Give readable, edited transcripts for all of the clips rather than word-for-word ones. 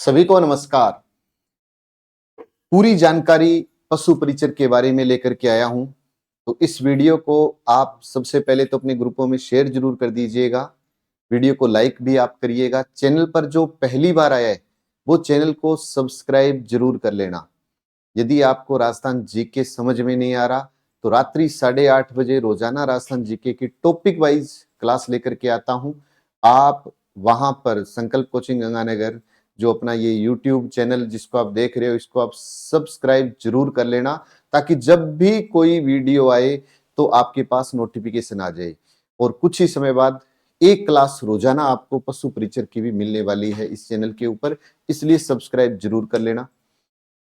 सभी को नमस्कार। पूरी जानकारी पशु परिचर के बारे में लेकर के आया हूं। तो इस वीडियो को आप सबसे पहले तो अपने ग्रुपों में शेयर जरूर कर दीजिएगा। वीडियो को लाइक भी आप करिएगा। चैनल पर जो पहली बार आया है वो चैनल को सब्सक्राइब जरूर कर लेना। यदि आपको राजस्थान जीके समझ में नहीं आ रहा तो रात्रि 8:30 बजे रोजाना राजस्थान जीके की टॉपिक वाइज क्लास लेकर के आता हूं। आप वहां पर संकल्प कोचिंग गंगानगर जो अपना ये YouTube चैनल जिसको आप देख रहे हो इसको आप सब्सक्राइब जरूर कर लेना, ताकि जब भी कोई वीडियो आए तो आपके पास नोटिफिकेशन आ जाए। और कुछ ही समय बाद एक क्लास रोजाना आपको पशु परिचर की भी मिलने वाली है इस चैनल के ऊपर, इसलिए सब्सक्राइब जरूर कर लेना।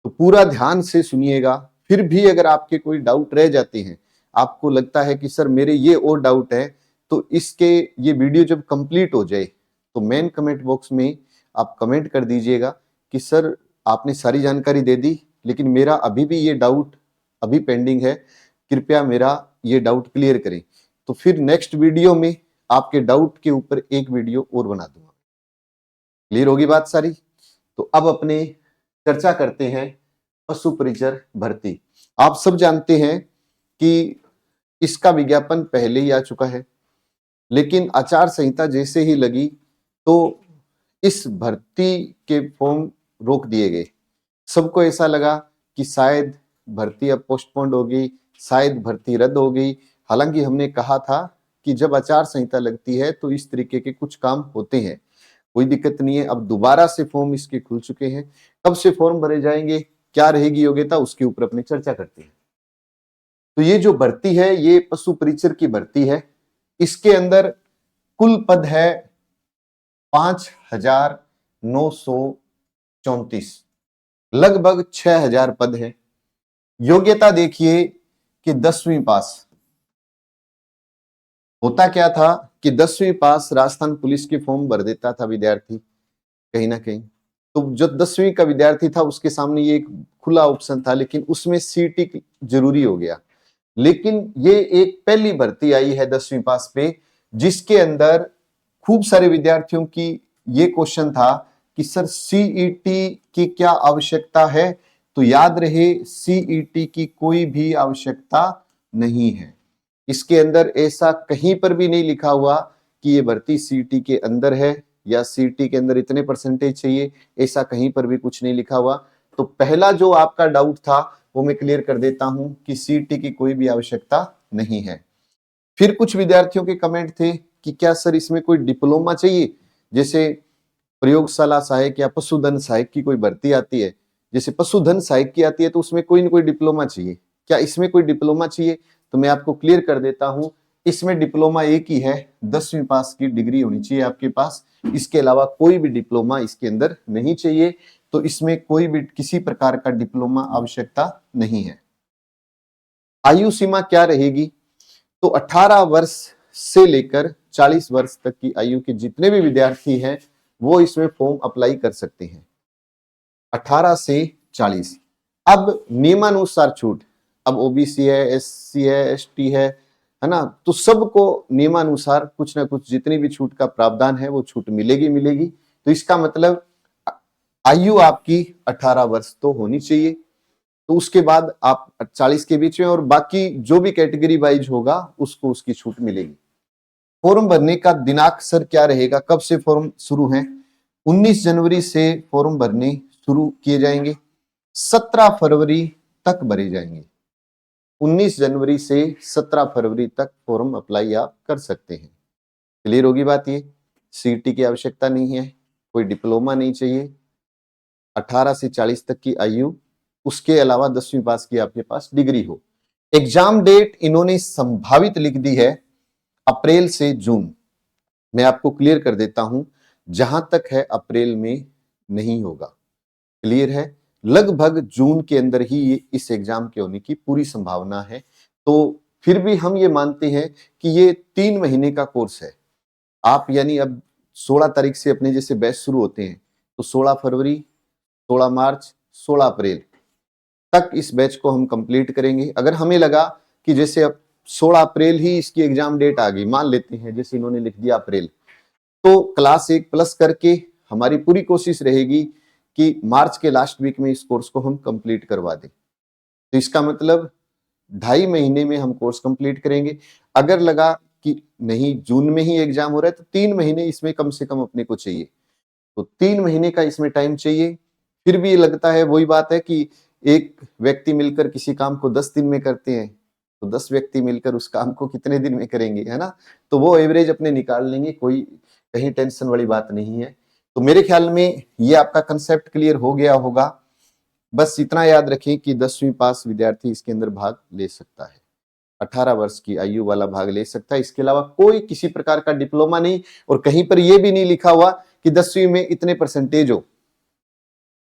तो पूरा ध्यान से सुनिएगा। फिर भी अगर आपके कोई डाउट रह जाते हैं, आपको लगता है कि सर मेरे ये और डाउट है, तो इसके ये वीडियो जब कंप्लीट हो जाए तो मेन कमेंट बॉक्स में आप कमेंट कर दीजिएगा कि सर आपने सारी जानकारी दे दी लेकिन मेरा अभी भी ये डाउट अभी पेंडिंग है, कृपया मेरा ये डाउट क्लियर करें। तो फिर नेक्स्ट वीडियो में आपके डाउट के ऊपर एक वीडियो और बना दूंगा। क्लियर होगी बात सारी? तो अब अपने चर्चा करते हैं पशु परिचर भर्ती। आप सब जानते हैं कि इसका विज्ञापन पहले ही आ चुका है, लेकिन आचार संहिता जैसे ही लगी तो इस भर्ती के फॉर्म रोक दिए गए। सबको ऐसा लगा कि शायद भर्ती अब पोस्टपोन्ड होगी, शायद भर्ती रद्द हो गई। हालांकि हमने कहा था कि जब आचार संहिता लगती है तो इस तरीके के कुछ काम होते हैं, कोई दिक्कत नहीं है। अब दोबारा से फॉर्म इसके खुल चुके हैं। कब से फॉर्म भरे जाएंगे, क्या रहेगी योग्यता, उसके ऊपर अपनी चर्चा करते हैं। तो ये जो भर्ती है ये पशु परिचर की भर्ती है। इसके अंदर कुल पद है 5,934, लगभग 6,000 पद है। योग्यता देखिए कि 10वीं पास। होता क्या था कि 10वीं पास राजस्थान पुलिस की फॉर्म भर देता था विद्यार्थी कहीं ना कहीं। तो जो 10वीं का विद्यार्थी था उसके सामने ये एक खुला ऑप्शन था, लेकिन उसमें सीटी जरूरी हो गया। लेकिन ये एक पहली भर्ती आई है 10वीं पास पे, जिसके अंदर खूब सारे विद्यार्थियों की ये क्वेश्चन था कि सर सीईटी की क्या आवश्यकता है। तो याद रहे सीईटी की कोई भी आवश्यकता नहीं है। इसके अंदर ऐसा कहीं पर भी नहीं लिखा हुआ कि ये भर्ती सीईटी के अंदर है या सीईटी के अंदर इतने परसेंटेज चाहिए, ऐसा कहीं पर भी कुछ नहीं लिखा हुआ। तो पहला जो आपका डाउट था वो मैं क्लियर कर देता हूं कि सीईटी की कोई भी आवश्यकता नहीं है। फिर कुछ विद्यार्थियों के कमेंट थे कि क्या सर इसमें कोई डिप्लोमा चाहिए, जैसे प्रयोगशाला सहायक या पशुधन सहायक की कोई भर्ती आती है, जैसे पशुधन सहायक की आती है तो उसमें कोई ना कोई डिप्लोमा चाहिए, क्या इसमें कोई डिप्लोमा चाहिए? तो मैं आपको क्लियर कर देता हूं, इसमें डिप्लोमा एक ही है, 10वीं पास की डिग्री होनी चाहिए आपके पास। इसके अलावा कोई भी डिप्लोमा इसके अंदर नहीं चाहिए। तो इसमें कोई भी किसी प्रकार का डिप्लोमा आवश्यकता नहीं है। आयु सीमा क्या रहेगी? तो 18 वर्ष से लेकर 40 वर्ष तक की आयु के जितने भी विद्यार्थी हैं वो इसमें फॉर्म अप्लाई कर सकते हैं, 18 से 40। अब नियमानुसार छूट, अब ओबीसी है, एससी है, एसटी है ना, तो सबको नियमानुसार कुछ ना कुछ जितनी भी छूट का प्रावधान है वो छूट मिलेगी मिलेगी। तो इसका मतलब आयु आपकी 18 वर्ष तो होनी चाहिए। तो उसके बाद आप 40 के बीच में, और बाकी जो भी कैटेगरी वाइज होगा उसको उसकी छूट मिलेगी। फॉर्म भरने का दिनांक सर क्या रहेगा, कब से फॉर्म शुरू है? 19 जनवरी से फॉर्म भरने शुरू किए जाएंगे, 17 फरवरी तक भरे जाएंगे। 19 जनवरी से 17 फरवरी तक फॉर्म अप्लाई आप कर सकते हैं। क्लियर होगी बात? ये सीईटी की आवश्यकता नहीं है, कोई डिप्लोमा नहीं चाहिए, 18 से 40 तक की आयु, उसके अलावा 10वीं पास की आपके पास डिग्री हो। एग्जाम डेट इन्होंने संभावित लिख दी है अप्रैल से जून। मैं आपको क्लियर कर देता हूं, जहां तक है अप्रैल में नहीं होगा। क्लियर है? लगभग जून के अंदर ही इस एग्जाम के होने की पूरी संभावना है। तो फिर भी हम ये मानते हैं कि ये 3 महीने का कोर्स है। आप यानी अब 16 तारीख से अपने जैसे बैच शुरू होते हैं तो 16 फरवरी, 16 मार्च, 16 अप्रैल तक इस बैच को हम कंप्लीट करेंगे। अगर हमें लगा कि जैसे अब 16 अप्रैल ही इसकी एग्जाम डेट आ गई, मान लेते हैं जैसे इन्होंने लिख दिया अप्रैल, तो क्लास 1 प्लस करके हमारी पूरी कोशिश रहेगी कि मार्च के लास्ट वीक में इस कोर्स को हम कंप्लीट करवा दें। तो इसका मतलब 2.5 महीने में हम कोर्स कंप्लीट करेंगे। अगर लगा कि नहीं जून में ही एग्जाम हो रहा है तो 3 महीने इसमें कम से कम अपने को चाहिए, तो 3 महीने का इसमें टाइम चाहिए। फिर भी लगता है वही बात है कि एक व्यक्ति मिलकर किसी काम को 10 दिन में करते हैं, तो 10 व्यक्ति मिलकर उस काम को कितने दिन में करेंगे, है ना। तो वो एवरेज अपने निकाल लेंगे, कोई कहीं टेंशन वाली बात नहीं है। तो मेरे ख्याल में ये आपका कंसेप्ट क्लियर हो गया होगा। बस इतना याद रखें कि 10वीं पास विद्यार्थी इसके अंदर भाग ले सकता है, 18 वर्ष की आयु वाला भाग ले सकता है। इसके अलावा कोई किसी प्रकार का डिप्लोमा नहीं, और कहीं पर यह भी नहीं लिखा हुआ कि 10वीं में इतने परसेंटेज हो।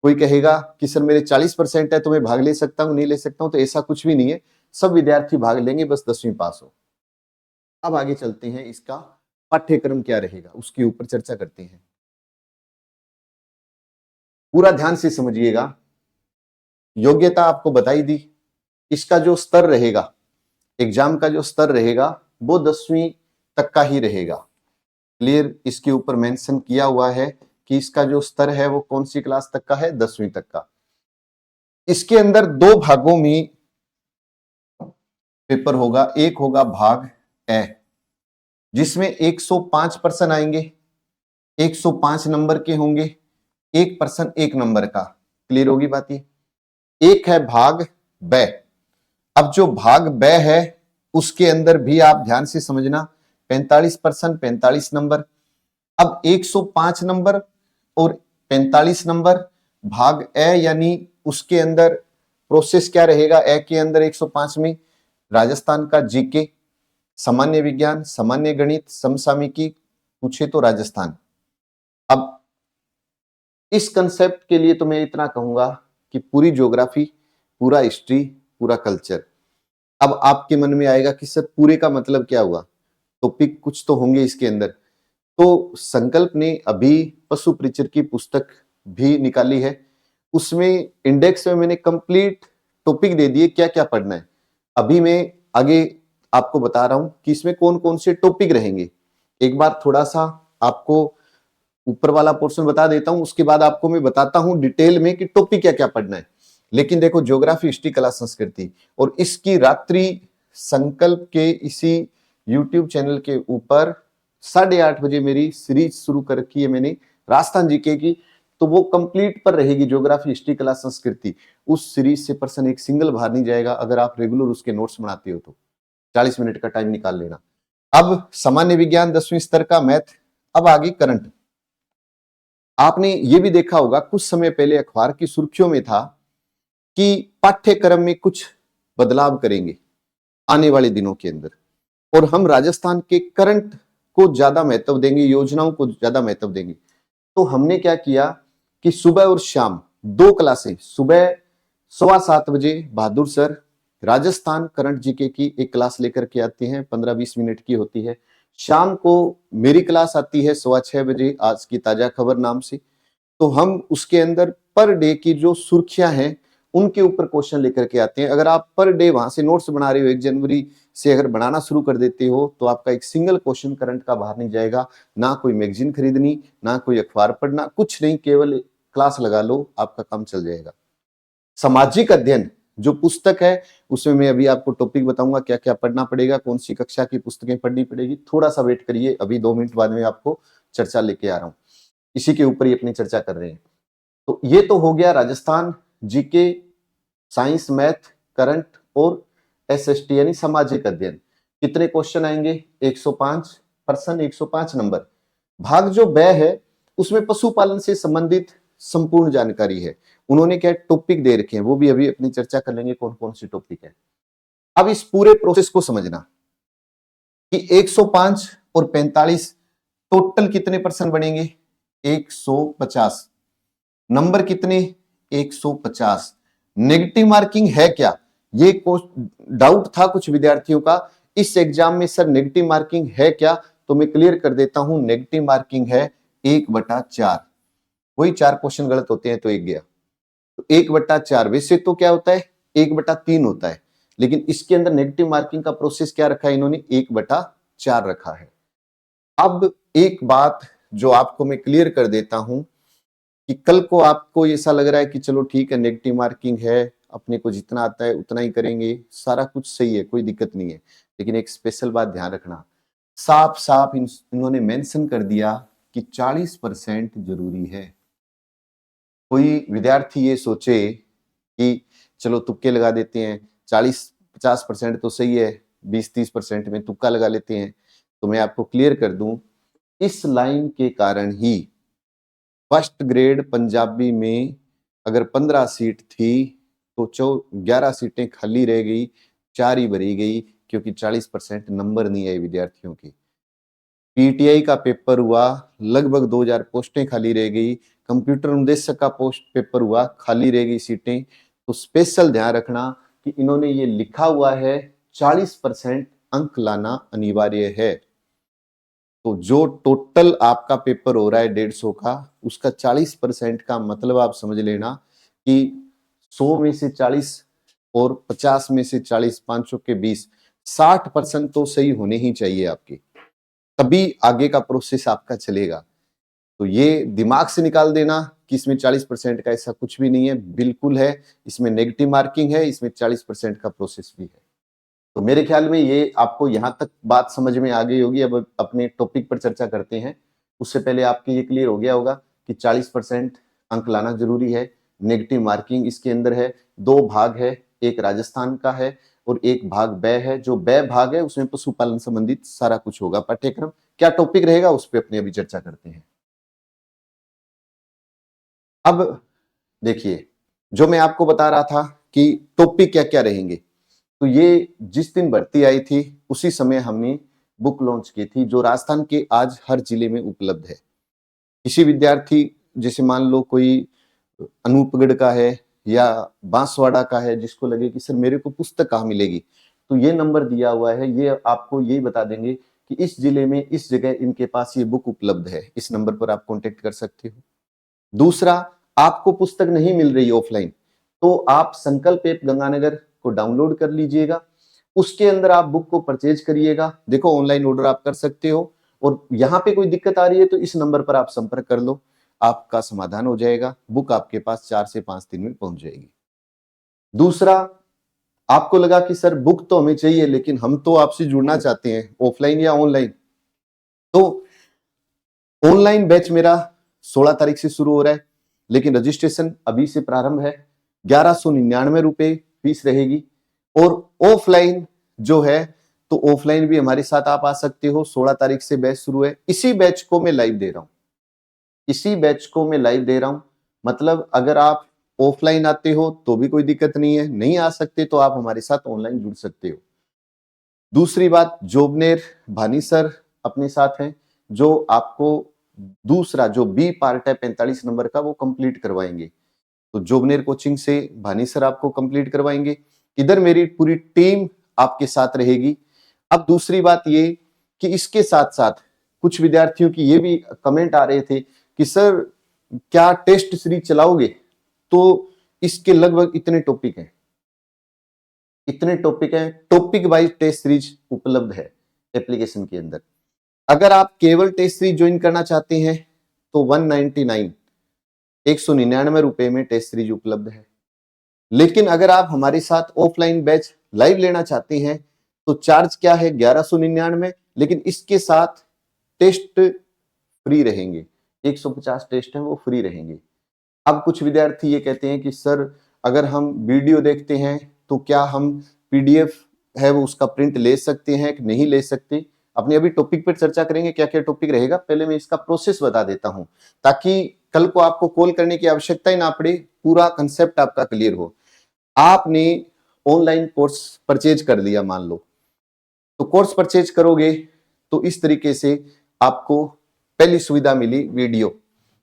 कोई कहेगा कि सर मेरे 40% है तो मैं भाग ले सकता हूं, नहीं ले सकता हूं, तो ऐसा कुछ भी नहीं है। सब विद्यार्थी भाग लेंगे, बस 10वीं पास हो। अब आगे चलते हैं, इसका पाठ्यक्रम क्या रहेगा उसके ऊपर चर्चा करते हैं। पूरा ध्यान से समझिएगा। योग्यता आपको बताई दी, इसका जो स्तर रहेगा, एग्जाम का जो स्तर रहेगा वो 10वीं तक का ही रहेगा। क्लियर, इसके ऊपर मेंशन किया हुआ है कि इसका जो स्तर है वो कौन सी क्लास तक का है, 10वीं तक का। इसके अंदर 2 भागों में पेपर होगा। एक होगा भाग ए, जिसमें 105 प्रश्न आएंगे, 105 नंबर के होंगे, एक प्रश्न 1 नंबर का। क्लियर होगी बात ये। एक है भाग ब। अब जो भाग ब है उसके अंदर भी आप ध्यान से समझना, 45 प्रश्न 45 नंबर। अब 105 नंबर और 45 नंबर भाग ए, यानी उसके अंदर प्रोसेस क्या रहेगा। ए के अंदर 105 में राजस्थान का जीके, सामान्य विज्ञान, सामान्य गणित, समसामयिकी पूछे तो राजस्थान। अब इस कंसेप्ट के लिए तो मैं इतना कहूंगा कि पूरी ज्योग्राफी, पूरा हिस्ट्री, पूरा कल्चर। अब आपके मन में आएगा कि सर पूरे का मतलब क्या हुआ, टॉपिक कुछ तो होंगे इसके अंदर। तो संकल्प ने अभी पशु परिचर की पुस्तक भी निकाली है, उसमें इंडेक्स में मैंने कंप्लीट टॉपिक दे दिए क्या क्या पढ़ना है। अभी मैं आगे आपको बता रहा हूं कि इसमें कौन कौन से टॉपिक रहेंगे। एक बार थोड़ा सा आपको ऊपर वाला पोर्शन बता देता हूं, उसके बाद आपको मैं बताता हूं डिटेल में कि टॉपिक क्या क्या पढ़ना है। लेकिन देखो, ज्योग्राफी, हिस्ट्री, कला, संस्कृति, और इसकी रात्रि संकल्प के इसी YouTube चैनल के ऊपर 8:30 बजे मेरी सीरीज शुरू कर रखी है मैंने राजस्थान जीके की, तो वो कंप्लीट पर रहेगी ज्योग्राफी, हिस्ट्री, कला, संस्कृति। उस सीरीज से पर्सन एक सिंगल बाहर नहीं जाएगा अगर आप रेगुलर उसके नोट्स बनाते हो तो। 40 मिनट का टाइम निकाल लेना। अब सामान्य विज्ञान 10वीं स्तर का मैथ। अब आगे करंट। आपने ये भी देखा होगा कुछ समय पहले अखबार की सुर्खियों में था कि पाठ्यक्रम में कुछ बदलाव करेंगे आने वाले दिनों के अंदर, और हम राजस्थान के करंट को ज्यादा महत्व देंगे, योजनाओं को ज्यादा महत्व देंगे। तो हमने क्या किया कि सुबह और शाम 2 क्लासें, सुबह 7:15 बजे बहादुर सर राजस्थान करंट जीके की एक क्लास लेकर के आते हैं, 15-20 मिनट की होती है। शाम को मेरी क्लास आती है 6:15 बजे, आज की ताजा खबर नाम से। तो हम उसके अंदर पर डे की जो सुर्खियां हैं उनके ऊपर क्वेश्चन लेकर के आते हैं। अगर आप पर डे वहां से नोट्स बना रहे हो, 1 जनवरी से अगर बनाना शुरू कर देते हो, तो आपका एक सिंगल क्वेश्चन करंट का बाहर नहीं जाएगा। ना कोई मैगजीन खरीदनी, ना कोई अखबार पढ़ना, कुछ नहीं, केवल क्लास लगा लो, आपका काम चल जाएगा। सामाजिक अध्ययन जो पुस्तक है उसमें मैं अभी आपको टॉपिक बताऊंगा क्या क्या पढ़ना पड़ेगा, कौन सी कक्षा की पुस्तकें पढ़नी पड़ेगी। थोड़ा सा वेट करिए, अभी 2 मिनट बाद में आपको चर्चा लेके आ रहा हूं, इसी के ऊपर ही अपनी चर्चा कर रहे हैं। तो ये तो हो गया Rajasthan GK, science, math, current और एसएसटी यानी सामाजिक अध्ययन। कितने क्वेश्चन आएंगे, 105 प्रश्न, 105 नंबर। भाग जो ब है उसमें पशुपालन से संबंधित संपूर्ण जानकारी है। उन्होंने क्या टॉपिक दे रखे हैं, वो भी अभी अपनी चर्चा कर लेंगे कौन कौन सी टॉपिक है। अब इस पूरे प्रोसेस को समझना कि 105 और 45 टोटल कितने प्रश्न बनेंगे, 150 नंबर कितने, 150। नेगेटिव मार्किंग है क्या, ये डाउट था कुछ विद्यार्थियों का इस एग्जाम में, सर नेगेटिव मार्किंग है क्या। तो मैं क्लियर कर देता हूं, नेगेटिव मार्किंग है 1/4। वही 4 क्वेश्चन गलत होते हैं तो 1 गया, तो 1/4। वैसे तो क्या होता है, 1/3 होता है, लेकिन इसके अंदर नेगेटिव मार्किंग का प्रोसेस क्या रखा है इन्होंने, 1/4 रखा है। अब एक बात जो आपको मैं क्लियर कर देता हूं कि कल को आपको ऐसा लग रहा है कि चलो ठीक है, नेगेटिव मार्किंग है, अपने को जितना आता है उतना ही करेंगे, सारा कुछ सही है, कोई दिक्कत नहीं है, लेकिन एक स्पेशल बात ध्यान रखना, साफ साफ इन्होंने मेंशन कर दिया कि 40% जरूरी है। कोई विद्यार्थी ये सोचे कि चलो तुक्के लगा देते हैं, 40-50% तो सही है, 20-30% में तुक्का लगा लेते हैं, तो मैं आपको क्लियर कर दूं, इस लाइन के कारण ही फर्स्ट ग्रेड पंजाबी में अगर 15 सीट थी तो 11 सीटें खाली रह गई, 4 ही भरी गई, क्योंकि 40% नंबर नहीं आए विद्यार्थियों की। पीटीआई का पेपर हुआ, लगभग 2000 पोस्टें खाली रह गई, कंप्यूटर अनुदेशक का पोस्ट पेपर हुआ, खाली रह गई सीटें। तो स्पेशल ध्यान रखना कि इन्होंने ये लिखा हुआ है 40% अंक लाना अनिवार्य है। तो जो टोटल आपका पेपर हो रहा है 150 का, उसका 40% का मतलब आप समझ लेना कि 100 में से 40 और 50 में से 40, 500 के 20, 60% तो सही होने ही चाहिए आपके, तभी आगे का प्रोसेस आपका चलेगा। तो ये दिमाग से निकाल देना कि इसमें 40% का ऐसा कुछ भी नहीं है, बिल्कुल है, इसमें नेगेटिव मार्किंग है, इसमें 40% का प्रोसेस भी है। तो मेरे ख्याल में ये आपको यहां तक बात समझ में आ गई होगी। अब अपने टॉपिक पर चर्चा करते हैं। उससे पहले आपके ये क्लियर हो गया होगा कि 40% अंक लाना जरूरी है, नेगेटिव मार्किंग इसके अंदर है, 2 भाग है, एक राजस्थान का है और एक भाग ब है। जो ब भाग है उसमें पशुपालन संबंधित सारा कुछ होगा। पाठ्यक्रम क्या टॉपिक रहेगा उस पर अपने अभी चर्चा करते हैं। अब देखिए, जो मैं आपको बता रहा था कि टॉपिक क्या क्या रहेंगे, तो ये जिस दिन भर्ती आई थी उसी समय हमने बुक लॉन्च की थी, जो राजस्थान के आज हर जिले में उपलब्ध है। किसी विद्यार्थी, जैसे मान लो कोई अनूपगढ़ का है या बांसवाड़ा का है, जिसको लगे कि सर मेरे को पुस्तक कहाँ मिलेगी, तो ये नंबर दिया हुआ है, ये आपको यही बता देंगे कि इस जिले में इस जगह इनके पास ये बुक उपलब्ध है। इस नंबर पर आप कॉन्टेक्ट कर सकते हो। दूसरा, आपको पुस्तक नहीं मिल रही ऑफलाइन, तो आप संकल्प ऐप गंगानगर को डाउनलोड कर लीजिएगा, उसके अंदर आप बुक को परचेज करिएगा। देखो, ऑनलाइन ऑर्डर आप कर सकते हो, और यहां पे कोई दिक्कत आ रही है तो इस नंबर पर आप संपर्क कर लो, आपका समाधान हो जाएगा, बुक आपके पास 4 से 5 दिन में पहुंच जाएगी। दूसरा, आपको लगा कि सर बुक तो हमें चाहिए, लेकिन हम तो आपसे जुड़ना चाहते हैं ऑफलाइन या ऑनलाइन, तो ऑनलाइन बैच मेरा 16 तारीख से शुरू हो रहा है, लेकिन रजिस्ट्रेशन अभी से प्रारंभ है। 1199 रुपए फीस रहेगी। और ऑफलाइन जो है, तो ऑफलाइन भी हमारे साथ आप आ सकते हो। 16 तारीख से बैच शुरू है। इसी बैच को मैं लाइव दे रहा हूं, इसी बैच को मैं लाइव दे रहा हूं। मतलब अगर आप ऑफलाइन आते हो तो भी कोई दिक्कत नहीं है, नहीं आ सकते तो आप हमारे साथ ऑनलाइन जुड़ सकते हो। दूसरी बात, जोबनेर भानी सर अपने साथ हैं, जो आपको दूसरा जो बी पार्ट है 45 नंबर का, वो कंप्लीट करवाएंगे। तो जोबनेर कोचिंग से भानी सर आपको कंप्लीट करवाएंगे। इधर मेरी पूरी टीम आपके साथ रहेगी। अब दूसरी बात ये कि इसके साथ साथ कुछ विद्यार्थियों की ये भी कमेंट आ रहे थे कि सर क्या टेस्ट सीरीज चलाओगे, तो इसके लगभग इतने टॉपिक हैं, इतने टॉपिक हैं, टॉपिक वाइज टेस्ट सीरीज उपलब्ध है एप्लीकेशन के अंदर। अगर आप केवल टेस्ट सीरीज ज्वाइन करना चाहते हैं तो 199 रुपए में टेस्ट सीरीज उपलब्ध है। लेकिन अगर आप हमारे साथ ऑफलाइन बैच लाइव लेना चाहते हैं तो चार्ज क्या है, 1199, लेकिन इसके साथ टेस्ट फ्री रहेंगे। 150 टेस्ट हैं वो फ्री रहेंगे। अब कुछ विद्यार्थी ये कहते हैं कि सर अगर हम वीडियो देखते हैं तो क्या हम पीडीएफ है वो उसका प्रिंट ले सकते हैं कि नहीं ले सकते। अपने अभी टॉपिक पर चर्चा करेंगे, क्या क्या टॉपिक रहेगा। पहले मैं इसका प्रोसेस बता देता हूं, ताकि कल को आपको कॉल करने की आवश्यकता ही ना पड़े, पूरा कंसेप्ट आपका क्लियर हो। आपने ऑनलाइन कोर्स परचेज कर लिया मान लो, तो कोर्स परचेज करोगे तो इस तरीके से आपको पहली सुविधा मिली वीडियो।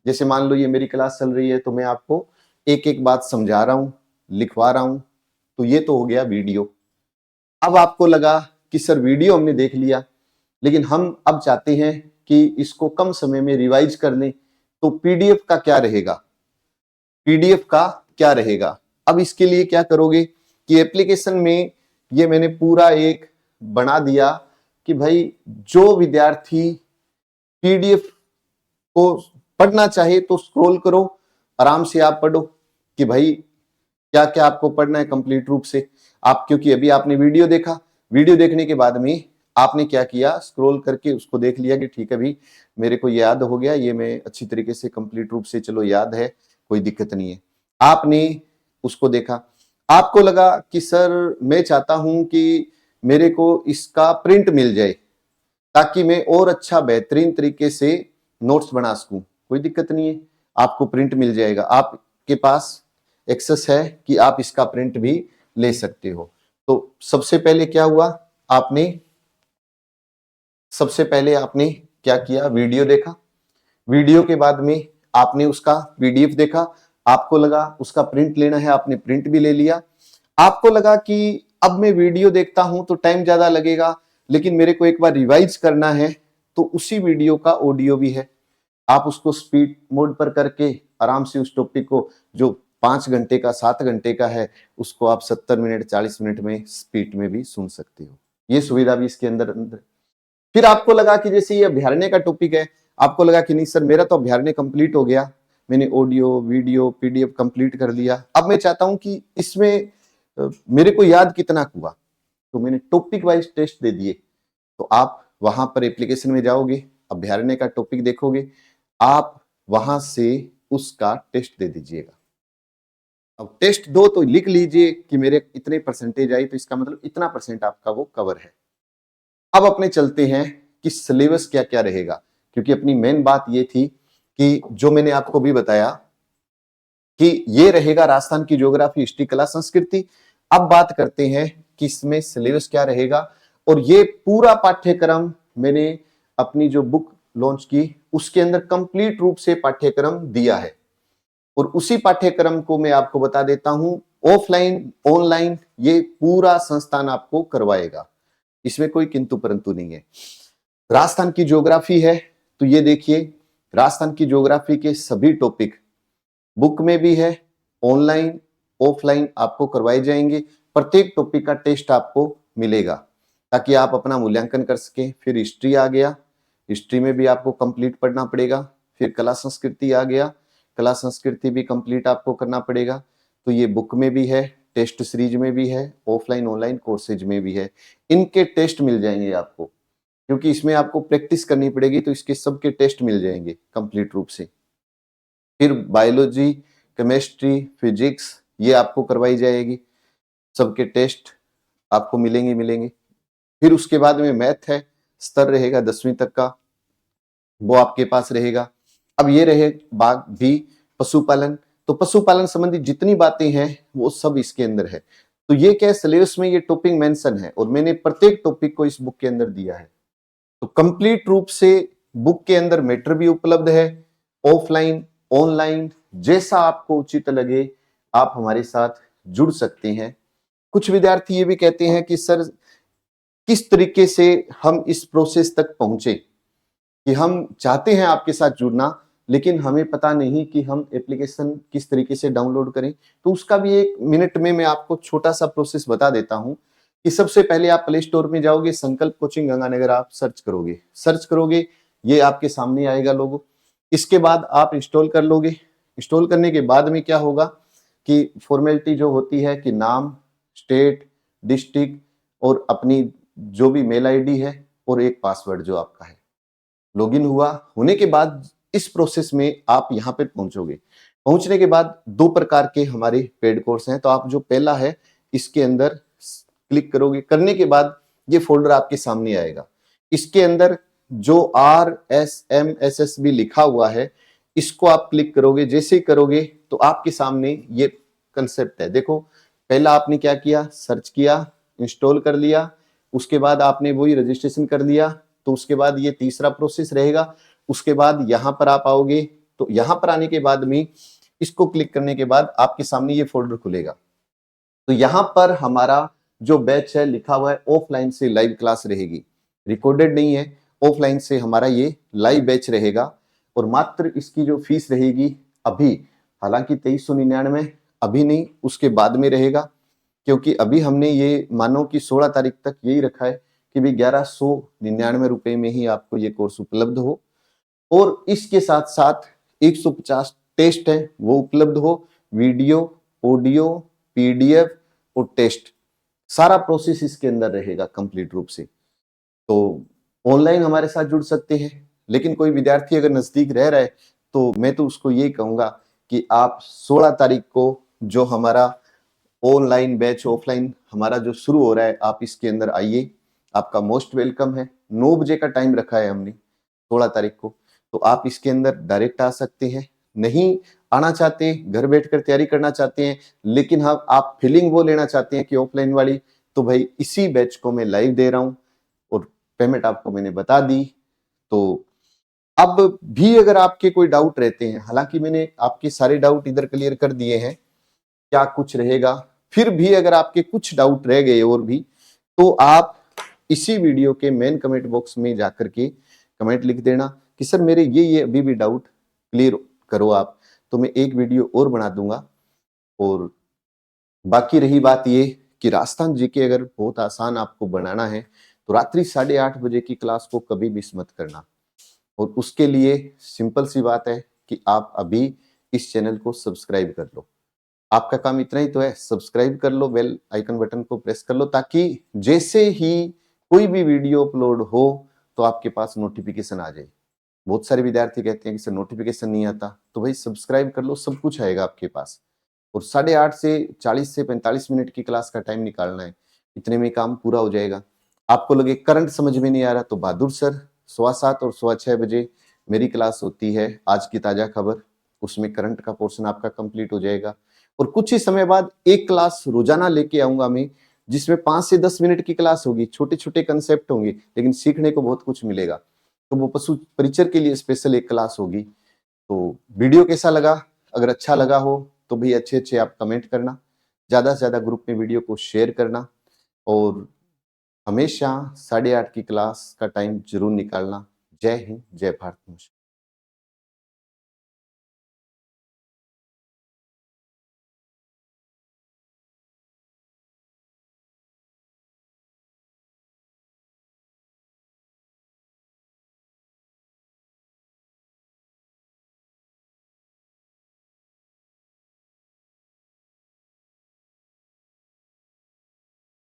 जैसे मान लो ये मेरी क्लास चल रही है तो मैं आपको एक एक बात समझा रहा हूं, लिखवा रहा हूं, तो ये तो हो गया वीडियो। अब आपको लगा कि सर वीडियो हमने देख लिया, लेकिन हम अब चाहते हैं कि इसको कम समय में रिवाइज कर लें, तो पीडीएफ का क्या रहेगा, पीडीएफ का क्या रहेगा। अब इसके लिए क्या करोगे कि एप्लीकेशन में ये मैंने पूरा एक बना दिया कि भाई जो विद्यार्थी पीडीएफ को पढ़ना चाहे तो स्क्रॉल करो, आराम से आप पढ़ो कि भाई क्या क्या आपको पढ़ना है कंप्लीट रूप से। आप क्योंकि अभी आपने वीडियो देखा, वीडियो देखने के बाद में आपने क्या किया, स्क्रॉल करके उसको देख लिया कि ठीक है भाई मेरे को याद हो गया, ये मैं अच्छी तरीके से कंप्लीट रूप से चलो याद है, कोई दिक्कत नहीं है। आपने उसको देखा, आपको लगा कि सर मैं चाहता हूं कि मेरे को इसका प्रिंट मिल जाए ताकि मैं और अच्छा बेहतरीन तरीके से नोट्स बना सकूं, कोई दिक्कत नहीं है, आपको प्रिंट मिल जाएगा। आपके पास एक्सेस है कि आप इसका प्रिंट भी ले सकते हो। तो सबसे पहले क्या हुआ, सबसे पहले आपने क्या किया, वीडियो देखा, वीडियो के बाद में आपने उसका पीडीएफ देखा, आपको लगा उसका प्रिंट लेना है, आपने प्रिंट भी ले लिया। आपको लगा कि अब मैं वीडियो देखता हूं तो टाइम ज्यादा लगेगा, लेकिन मेरे को एक बार रिवाइज करना है, तो उसी वीडियो का ऑडियो भी है, आप उसको स्पीड मोड पर करके आराम से उस टॉपिक को जो 5 घंटे का 7 घंटे का है उसको आप 70 मिनट 40 मिनट में स्पीड में भी सुन सकते हो। ये सुविधा भी इसके अंदर अंदर। फिर आपको लगा कि जैसे ये अभ्यारण्य का टॉपिक है, आपको लगा कि नहीं सर मेरा तो अभ्यारण्य कंप्लीट हो गया, मैंने ऑडियो वीडियो पीडीएफ कंप्लीट कर लिया, अब मैं चाहता हूं कि इसमें मेरे को याद कितना हुआ, तो मैंने टॉपिक वाइज टेस्ट दे दिए। तो आप वहां पर एप्लीकेशन में जाओगे, अभ्यारण्य का टॉपिक देखोगे, आप वहां से उसका टेस्ट दे दीजिएगा। अब टेस्ट दो तो लिख लीजिए कि मेरे इतने परसेंटेज आई, तो इसका मतलब इतना परसेंट आपका वो कवर है। अब अपने चलते हैं कि सिलेबस क्या क्या रहेगा, क्योंकि अपनी मेन बात ये थी कि जो मैंने आपको भी बताया कि ये रहेगा राजस्थान की ज्योग्राफी, हिस्ट्री, कला, संस्कृति। अब बात करते हैं कि इसमें सिलेबस क्या रहेगा, और ये पूरा पाठ्यक्रम मैंने अपनी जो बुक लॉन्च की उसके अंदर कंप्लीट रूप से पाठ्यक्रम दिया है, और उसी पाठ्यक्रम को मैं आपको बता देता हूं, ऑफलाइन ऑनलाइन ये पूरा संस्थान आपको करवाएगा, इसमें कोई किंतु परंतु नहीं है। राजस्थान की ज्योग्राफी है, तो ये देखिए राजस्थान की ज्योग्राफी के सभी टॉपिक बुक में भी है, ऑनलाइन ऑफलाइन आपको करवाए जाएंगे। प्रत्येक टॉपिक का टेस्ट आपको मिलेगा ताकि आप अपना मूल्यांकन कर सके। फिर हिस्ट्री आ गया, हिस्ट्री में भी आपको कंप्लीट पढ़ना पड़ेगा। फिर कला संस्कृति आ गया, कला संस्कृति भी कंप्लीट आपको करना पड़ेगा। तो ये बुक में भी है, टेस्ट सीरीज में भी है, ऑफलाइन ऑनलाइन कोर्सेज में भी है। इनके टेस्ट मिल जाएंगे आपको, क्योंकि इसमें आपको प्रैक्टिस करनी पड़ेगी, तो इसके सबके टेस्ट मिल जाएंगे कंप्लीट रूप से। फिर बायोलॉजी, केमिस्ट्री, फिजिक्स ये आपको करवाई जाएगी, सबके टेस्ट आपको मिलेंगे। फिर उसके बाद में मैथ है, स्तर रहेगा 10वीं तक का, वो आपके पास रहेगा। अब ये रहे बाग भी पशुपालन, तो पशुपालन संबंधी जितनी बातें हैं वो सब इसके अंदर है। तो ये क्या है, सिलेबस में ये टॉपिक मेंशन है और मैंने प्रत्येक टॉपिक को इस बुक के अंदर दिया है। तो कंप्लीट रूप से बुक के अंदर मैटर भी उपलब्ध है, ऑफलाइन ऑनलाइन जैसा आपको उचित लगे आप हमारे साथ जुड़ सकते हैं। कुछ विद्यार्थी ये भी कहते हैं कि सर किस तरीके से हम इस प्रोसेस तक पहुंचे, कि हम चाहते हैं आपके साथ जुड़ना लेकिन हमें पता नहीं कि हम एप्लीकेशन किस तरीके से डाउनलोड करें। तो उसका भी 1 मिनट में मैं आपको छोटा सा प्रोसेस बता देता हूं कि सबसे पहले आप प्ले स्टोर में जाओगे, संकल्प कोचिंग गंगानगर आप सर्च करोगे, ये आपके सामने आएगा लोगो। इसके बाद आप इंस्टॉल कर लोगे। इंस्टॉल करने के बाद में क्या होगा कि फॉर्मेलिटी जो होती है कि नाम, स्टेट, डिस्ट्रिक्ट और अपनी जो भी मेल आईडी है और एक पासवर्ड जो आपका है, लॉगिन होने के बाद इस प्रोसेस में आप यहाँ पे पहुंचोगे। पहुंचने के बाद 2 प्रकार के हमारे पेड कोर्स हैं, तो आप जो पहला है इसके अंदर क्लिक करोगे, करने के बाद ये फोल्डर आपके सामने आएगा। इसके अंदर जो RSMSSB लिखा हुआ है इसको आप क्लिक करोगे। जैसे ही करोगे तो आपके सामने ये कंसेप्ट है। देखो पहला आपने क्या किया, सर्च किया, इंस्टॉल कर लिया, उसके बाद आपने वही रजिस्ट्रेशन कर लिया। तो उसके बाद ये तीसरा प्रोसेस रहेगा। उसके बाद यहां पर आप आओगे, तो यहां पर आने के बाद में इसको क्लिक करने के बाद आपके सामने ये फोल्डर खुलेगा। तो यहां पर हमारा जो बैच है लिखा हुआ है ऑफलाइन से लाइव क्लास रहेगी, रिकॉर्डेड नहीं है, ऑफलाइन से हमारा ये लाइव बैच रहेगा। और मात्र इसकी जो फीस रहेगी अभी, हालांकि 2399 अभी नहीं, उसके बाद में रहेगा, क्योंकि अभी हमने ये मानो कि 16 तारीख तक यही रखा है कि भी 1199 रुपए में ही आपको ये कोर्स उपलब्ध हो। और इसके साथ साथ 150 टेस्ट है वो उपलब्ध हो, वीडियो, ऑडियो, पीडीएफ और टेस्ट, सारा प्रोसेस इसके अंदर रहेगा कंप्लीट रूप से। तो ऑनलाइन हमारे साथ जुड़ सकते हैं, लेकिन कोई विद्यार्थी अगर नजदीक रह रहा है तो मैं तो उसको यही कहूंगा कि आप 16 तारीख को जो हमारा ऑनलाइन बैच ऑफलाइन हमारा जो शुरू हो रहा है, आप इसके अंदर आइए, आपका मोस्ट वेलकम है। 9 बजे का टाइम रखा है हमने 16 तारीख को, तो आप इसके अंदर डायरेक्ट आ सकते हैं। नहीं आना चाहते, घर बैठकर तैयारी करना चाहते हैं, लेकिन हाँ आप फीलिंग वो लेना चाहते हैं कि ऑफलाइन वाली, तो भाई इसी बैच को मैं लाइव दे रहा हूं और पेमेंट आपको मैंने बता दी। तो अब भी अगर आपके कोई डाउट रहते हैं, हालांकि मैंने आपके सारे डाउट इधर क्लियर कर दिए हैं, क्या कुछ रहेगा, फिर भी अगर आपके कुछ डाउट रह गए और भी, तो आप इसी वीडियो के मेन कमेंट बॉक्स में जाकर के कमेंट लिख देना कि सर मेरे ये अभी भी डाउट क्लियर करो आप, तो मैं एक वीडियो और बना दूंगा। और बाकी रही बात ये कि राजस्थान जीके अगर बहुत आसान आपको बनाना है तो रात्रि 8:30 बजे की क्लास को कभी मिस मत करना। और उसके लिए सिंपल सी बात है कि आप अभी इस चैनल को सब्सक्राइब कर लो। आपका काम इतना ही तो है, सब्सक्राइब कर लो, बेल आइकन बटन को प्रेस कर लो, ताकि जैसे ही कोई भी वीडियो अपलोड हो तो आपके पास नोटिफिकेशन आ जाए। बहुत सारे विद्यार्थी कहते हैं कि सर नोटिफिकेशन नहीं आता, तो भाई सब्सक्राइब कर लो, सब कुछ आएगा आपके पास। और 8:30 से 40 से 45 मिनट की क्लास का टाइम निकालना है, इतने में काम पूरा हो जाएगा। आपको लगे करंट समझ में नहीं आ रहा तो बहादुर सर 7:15 और 6:15 बजे मेरी क्लास होती है, आज की ताजा खबर, उसमें करंट का पोर्शन आपका कंप्लीट हो जाएगा। और कुछ ही समय बाद एक क्लास रोजाना लेके आऊंगा मैं, जिसमें 5 से 10 मिनट की क्लास होगी, छोटे छोटे कंसेप्ट होंगे, लेकिन सीखने को बहुत कुछ मिलेगा। तो वो पशु परिचर के लिए स्पेशल एक क्लास होगी। तो वीडियो कैसा लगा, अगर अच्छा लगा हो तो भी अच्छे अच्छे आप कमेंट करना, ज्यादा से ज्यादा ग्रुप में वीडियो को शेयर करना, और हमेशा 8:30 की क्लास का टाइम जरूर निकालना। जय हिंद, जय भारत।